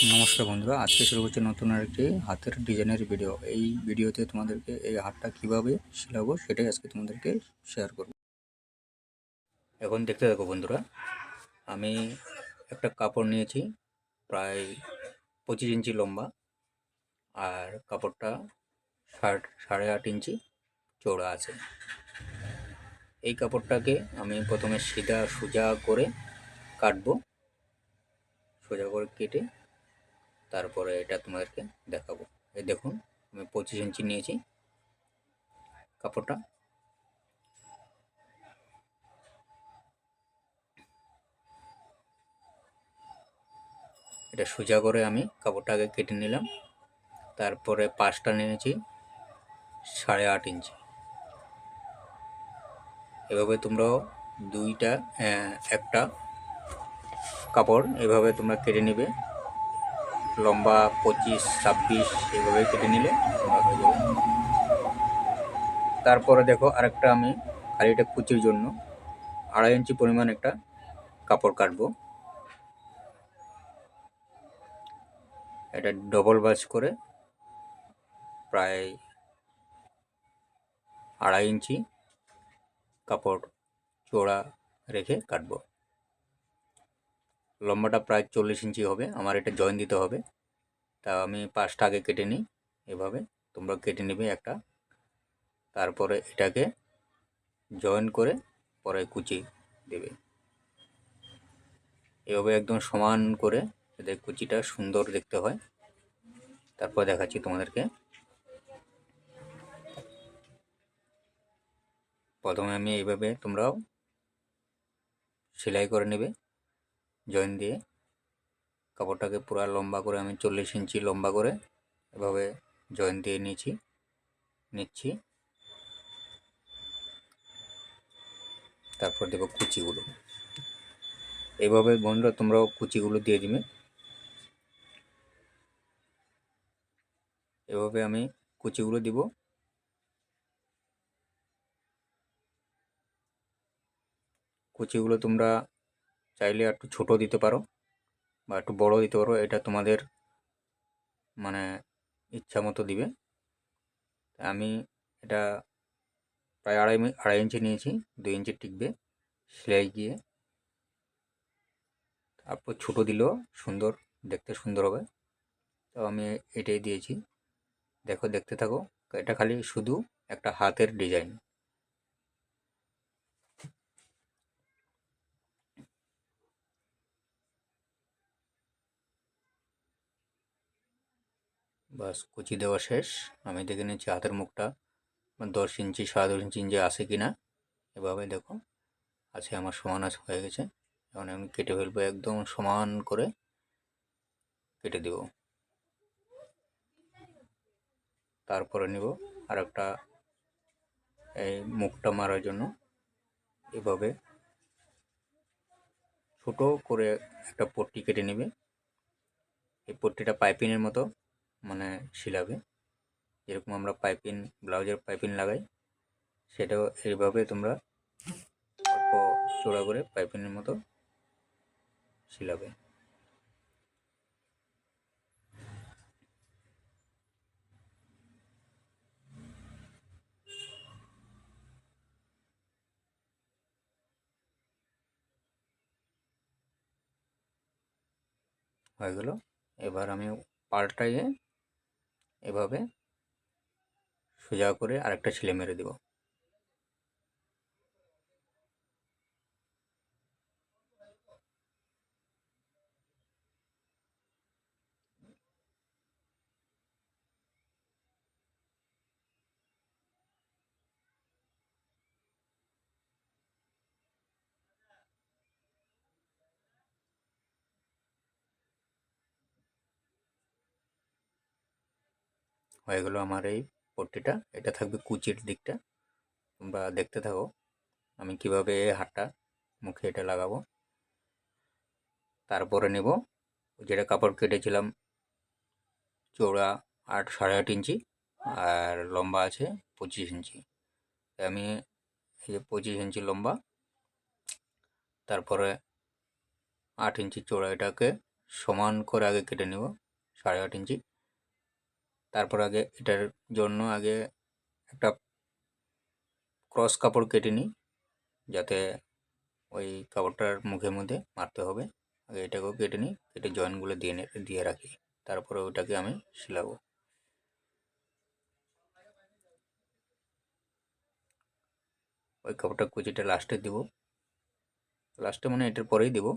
নমস্কার বন্ধুরা, আজকে শুরু করছি নতুন আরেকটি হাতের ডিজাইনের ভিডিও। এই ভিডিওতে তোমাদেরকে এই হাতটা কিভাবে সেলাবো সেটাই আজকে তোমাদেরকে শেয়ার করব। এখন দেখতে থাকো বন্ধুরা, আমি একটা কাপড় নিয়েছি প্রায় 25 ইঞ্চি লম্বা, আর কাপড়টা 8.5 ইঞ্চি চওড়া আছে। এই কাপড়টাকে আমি প্রথমে সোজা করে কাটবো, সোজা করে কেটে তারপরে এটা তোমাদেরকে দেখাবো। এই দেখুন, আমি 25 ইঞ্চি নিয়েছি কাপড়টা। এটা সোজা করে আমি কাপড়টাকে কেটে নিলাম। তারপরে পাশটা নিয়েছি 8.5 ইঞ্চি। এভাবে তোমরাও একটা কাপড় এভাবে তোমরা কেটে নেবে, লম্বা 25-26 এভাবে কেটে নিলে তোমরা হয়ে যাবে। তারপরে দেখো, আরেকটা আমি খালি এটা কুচির জন্য 2.5 ইঞ্চি পরিমাণ একটা কাপড় কাটবো। এটা ডবল ভাঁজ করে প্রায় 2.5 ইঞ্চি কাপড় চওড়া রেখে কাটবো। লম্বাটা প্রায় 40 ইঞ্চি হবে। আমার এটা জয়েন দিতে হবে, তা আমি পাশটা আগে কেটে নিই। এভাবে তোমরা কেটে নেবে একটা, তারপরে এটাকে জয়েন করে পরে কুচি দেবে। এভাবে একদম সমান করে যাতে কুচিটা সুন্দর দেখতে হয়। তারপর দেখাচ্ছি তোমাদেরকে। প্রথমে আমি এইভাবে তোমরাও সেলাই করে নেবে জয়েন দিয়ে। কাপড়টাকে পুরো লম্বা করে আমি 40 ইঞ্চি লম্বা করে এভাবে জয়েন দিয়ে নিচ্ছি। তারপর দেবো কুচিগুলো। এইভাবে বন্ধুরা তোমরাও কুচিগুলো দিয়ে দিবে। এভাবে আমি কুচিগুলো দিব। কুচিগুলো তোমরা চাইলে একটু ছোট দিতে পারো বা একটু বড় দিতে পারো, এটা তোমাদের মানে ইচ্ছা মতো দিবে। আমি এটা প্রায় 2.5 ইঞ্চি নিয়েছি, 2 ইঞ্চি টিকবে সেলাই গিয়ে। তারপর ছোটো দিলেও সুন্দর, দেখতে সুন্দর হবে। তো আমি এটাই দিয়েছি। দেখো, দেখতে থাকো। এটা খালি শুধু একটা হাতের ডিজাইন। বাস, কুচি দেওয়া শেষ। আমি দেখে নিচ্ছি হাতের মুখটা 10 ইঞ্চি 10.5 ইঞ্চি আছে কিনা। এভাবে দেখো, আছে, আমার সমান আছে, হয়ে গেছে। এখন আমি কেটে ফেলবো, একদম সমান করে কেটে দেব। তারপরে নিব আর একটা, এই মুখটা মারার জন্য এভাবে ছোট করে একটা পট্টি কেটে নেবে। এই পট্টিটা পাইপিনের মতো মানে শিলাবে, যেরকম আমরা ব্লাউজের পাইপিন লাগাই, সেটাও এইভাবে তোমরা অল্প চড়া করে পাইপিনের মতো শিলাবে। হয়ে গেল। এবার আমি পাল্টাইয়ে এভাবে সোজা করে আরেকটা ছিলে মেরে দেব। হয়ে গেল আমার এই পট্টিটা। এটা থাকবে কুচির দিকটা। তোমরা দেখতে থাকো আমি কিভাবে হাতটা মুখে এটা লাগাবো। তারপরে নেব যেটা কাপড় কেটেছিলাম চওড়া 8.5 ইঞ্চি, আর লম্বা আছে 25 ইঞ্চি। আমি এই যে 25 ইঞ্চি লম্বা, তারপরে 8 ইঞ্চি চওড়া, এটাকে সমান করে আগে কেটে নেব 8.5 ইঞ্চি। তারপর আগে এটার জন্য আগে একটা ক্রস কাপড় কেটে নিই, যাতে ওই কাপড়টার মুখের মধ্যে মারতে হবে। আগে এটাকেও কেটে নিই, কেটে জয়েন্টগুলো দিয়ে রাখি, তারপরে ওটাকে আমি সেলাবো। ওই কাপড়টা কুচিটা লাস্টে দিব, লাস্টে মানে এটার পরেই দিব।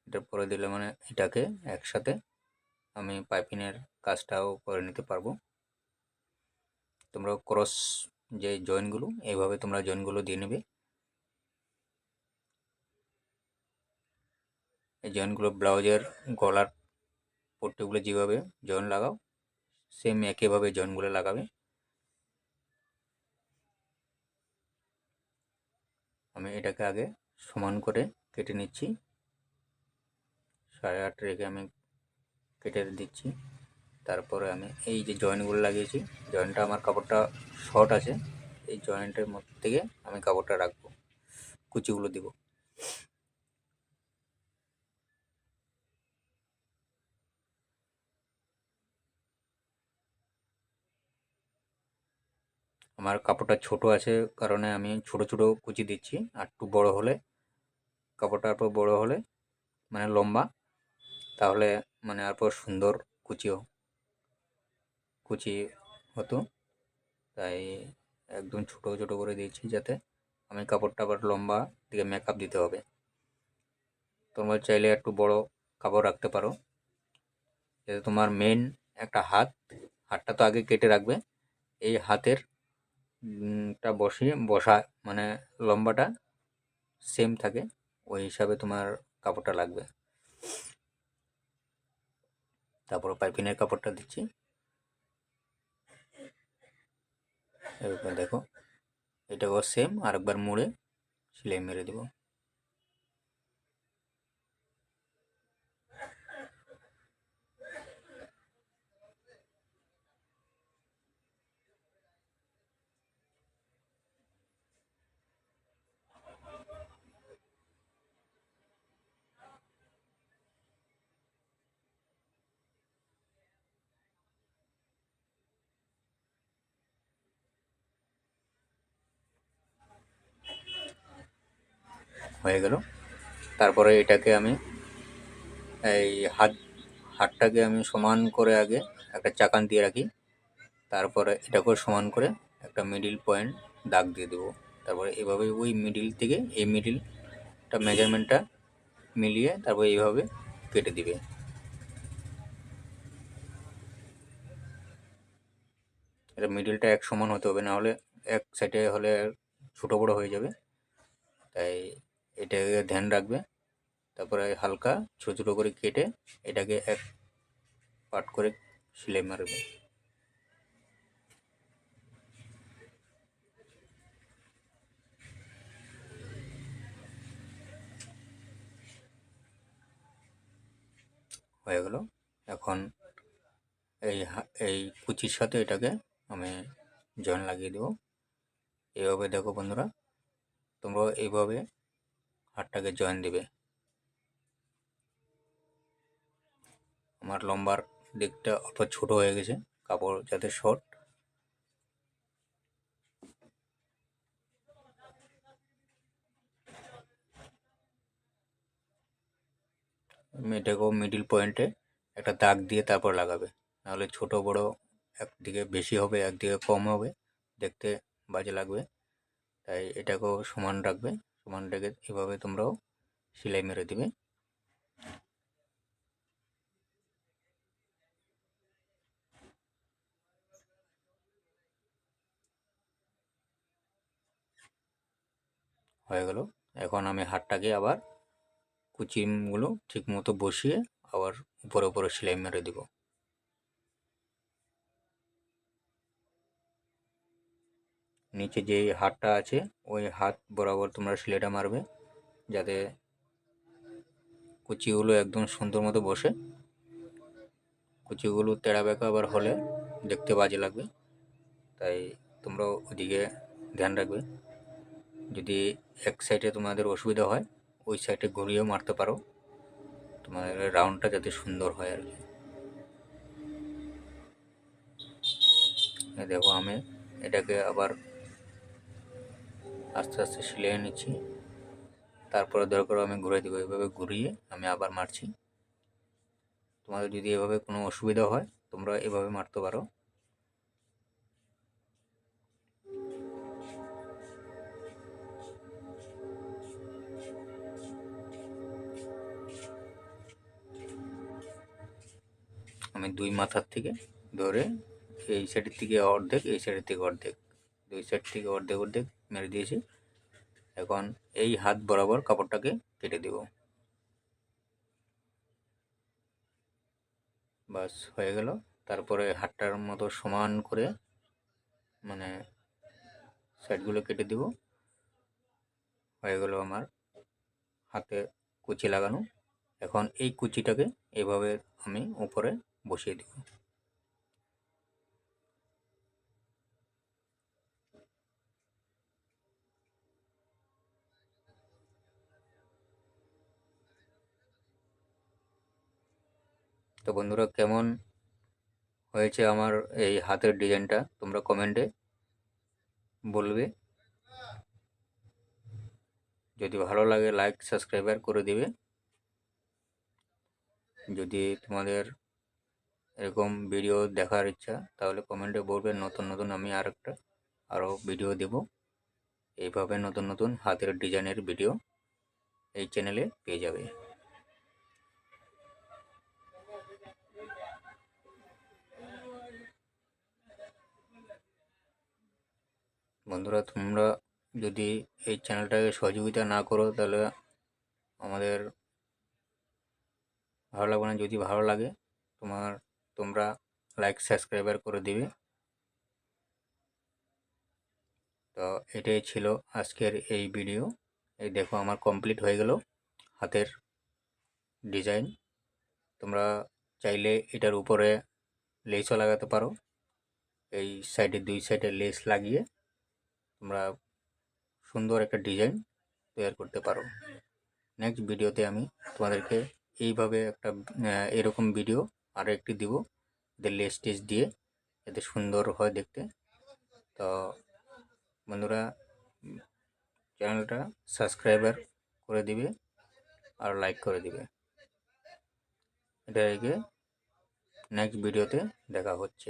এটার পরে দিলে মানে এটাকে একসাথে আমি পাইপিংয়ের কাজটাও করে নিতে পারবো। তোমরা ক্রস যে জয়েন্টগুলো এইভাবে তোমরা জয়েন্টগুলো দিয়ে নেবে। এই জয়েন্টগুলো ব্লাউজের গলার পট্টিগুলো যেভাবে জয়েন্ট লাগাও সেম একইভাবে জয়েন্টগুলো লাগাবে। আমি এটাকে আগে সমান করে কেটে নিচ্ছি, 8.5 রেখে আমি কেটে দিচ্ছি। তারপরে আমি এই যে জয়েন্টগুলো লাগিয়েছি, জয়েন্টটা আমার কাপড়টা শর্ট আছে, এই জয়েন্টের মধ্যে থেকে আমি কাপড়টা রাখবো, কুচিগুলো দিব। আমার কাপড়টা ছোট আছে কারণে আমি ছোট ছোট কুচি দিচ্ছি, আর একটু বড় হলে কাপড়টা আর বড় হলে মানে লম্বা, তাহলে মানে আর সুন্দর কুচি হতো। তাই একদম ছোট ছোট করে দিয়েছি, যাতে আমি কাপড়টা আবার লম্বা দিকে মেকআপ দিতে হবে। তোমরা চাইলে একটু বড় কাপড় রাখতে পারো, যাতে তোমার মেন একটা হাতটা তো আগে কেটে রাখবে। এই হাতের টা বসা মানে লম্বাটা সেম থাকে, ওই হিসাবে তোমার কাপড়টা লাগবে। তারপর পাইপিনের কাপড়টা দিচ্ছি, এবার দেখো এটাও সেম আরেকবার মুড়ে সেলাই মেরে দেব। হয়ে গেল। তারপরে এটাকে আমি এই হাতটাকে আমি সমান করে আগে একটা চাকান দিয়ে রাখি, তারপরে এটাকেও সমান করে একটা মিডিল পয়েন্ট দাগ দিয়ে দেবো। তারপরে এভাবে ওই মিডিল থেকে এই মিডিলটা মেজারমেন্টটা মিলিয়ে তারপরে এইভাবে কেটে দিবে। এটা মিডিলটা এক সমান হতে হবে, না হলে এক সাইডে হলে ছোটো বড়ো হয়ে যাবে, তাই এটাকে ধ্যান রাখবে। তারপরে হালকা ছোটো ছোটো করে কেটে এটাকে এক পার্ট করে সেলাই মারবে। হয়ে গেল। এখন এই কুচির সাথে এটাকে আমি জয়েন লাগিয়ে দেবো। এইভাবে দেখো বন্ধুরা, তোমরা এইভাবে হাতটাকে জয়েন দিবে। আমার লম্বার দিকটা অল্প ছোট হয়ে গেছে, কাপড় যাতে শর্ট। এটাকেও মিডিল পয়েন্টে একটা দাগ দিয়ে তারপর লাগাবে, নাহলে ছোট বড় একদিকে বেশি হবে একদিকে কম হবে, দেখতে বাজে লাগবে। তাই এটাকেও সমান রাখবে, সমান রেখে এভাবে তোমরাও সেলাই মেরে দিবে। হয়ে গেল। এখন আমি হাতটাকে আবার কুচিগুলো ঠিক মতো বসিয়ে আবার উপরে উপরে সেলাই মেরে দিব। নিচে যে হাতটা আছে ওই হাত বরাবর তোমরা সেলাইটা মারবে, যাতে কুচিগুলো একদম সুন্দর মতো বসে। কুচিগুলো তেড়া বেঁকা আবার হলে দেখতে বাজে লাগবে, তাই তোমরা ওদিকে ধ্যান রাখবে। যদি এক সাইডে তোমাদের অসুবিধা হয় ওই সাইডে ঘুরিয়েও মারতে পারো, তো তোমাদের রাউন্ডটা যাতে সুন্দর হয় আর কি। দেখো আমি এটাকে আবার আস্তে আস্তে সিলিয়ে নিচ্ছি, তারপরে দরকার আমি ঘুরে দেবো। এভাবে ঘুরিয়ে আমি আবার মারছি। তোমাদের যদি এভাবে কোনো অসুবিধা হয় তোমরা এভাবে মারতে পারো। আমি দুই মাথার থেকে ধরে এই সাইডের থেকে অর্ধেক, এই সাইডের থেকে অর্ধেক, দুই সাইড থেকে অর্ধেক অর্ধেক মেরে দিয়েছি। এখন এই হাত বরাবর কাপড়টাকে কেটে দেব। বাস হয়ে গেল। তারপরে হাতটার মতো সমান করে মানে সাইডগুলো কেটে দেব। হয়ে গেল আমার হাতে কুচি লাগানো। এখন এই কুচিটাকে এভাবে আমি উপরে বসিয়ে দেব। তো বন্ধুরা, কেমন হয়েছে আমার এই হাতের ডিজাইনটা তোমরা কমেন্টে বলবে। যদি ভালো লাগে লাইক সাবস্ক্রাইবার করে দিবে। যদি তোমাদের এরকম ভিডিও দেখার ইচ্ছা তাহলে কমেন্টে বলবেন, নতুন নতুন আমি আরও ভিডিও দেব। এইভাবে নতুন নতুন হাতের ডিজাইনের ভিডিও এই চ্যানেলে পেয়ে যাবে। বন্ধুরা, তোমরা যদি এই চ্যানেলটাকে সহযোগিতা না করো তাহলে আমাদের ভালো লাগবে না। যদি ভালো লাগে তোমরা লাইক সাবস্ক্রাইবার করে দিবে। তো এটাই ছিল আজকের এই ভিডিও। এই দেখো আমার কমপ্লিট হয়ে গেল হাতের ডিজাইন। তোমরা চাইলে এটার উপরে লেসও লাগাতে পারো। এই সাইডে দুই সাইডে লেস লাগিয়ে তোমরা সুন্দর একটা ডিজাইন তৈরি করতে পারো। নেক্সট ভিডিওতে আমি তোমাদেরকে এইভাবে একটা এরকম ভিডিও আরও একটি দিব, এদের লেস টেস দিয়ে এতে সুন্দর হয় দেখতে। তো বন্ধুরা, চ্যানেলটা সাবস্ক্রাইবার করে দিবে আর লাইক করে দিবে। এটা রেখে নেক্সট ভিডিওতে দেখা হচ্ছে।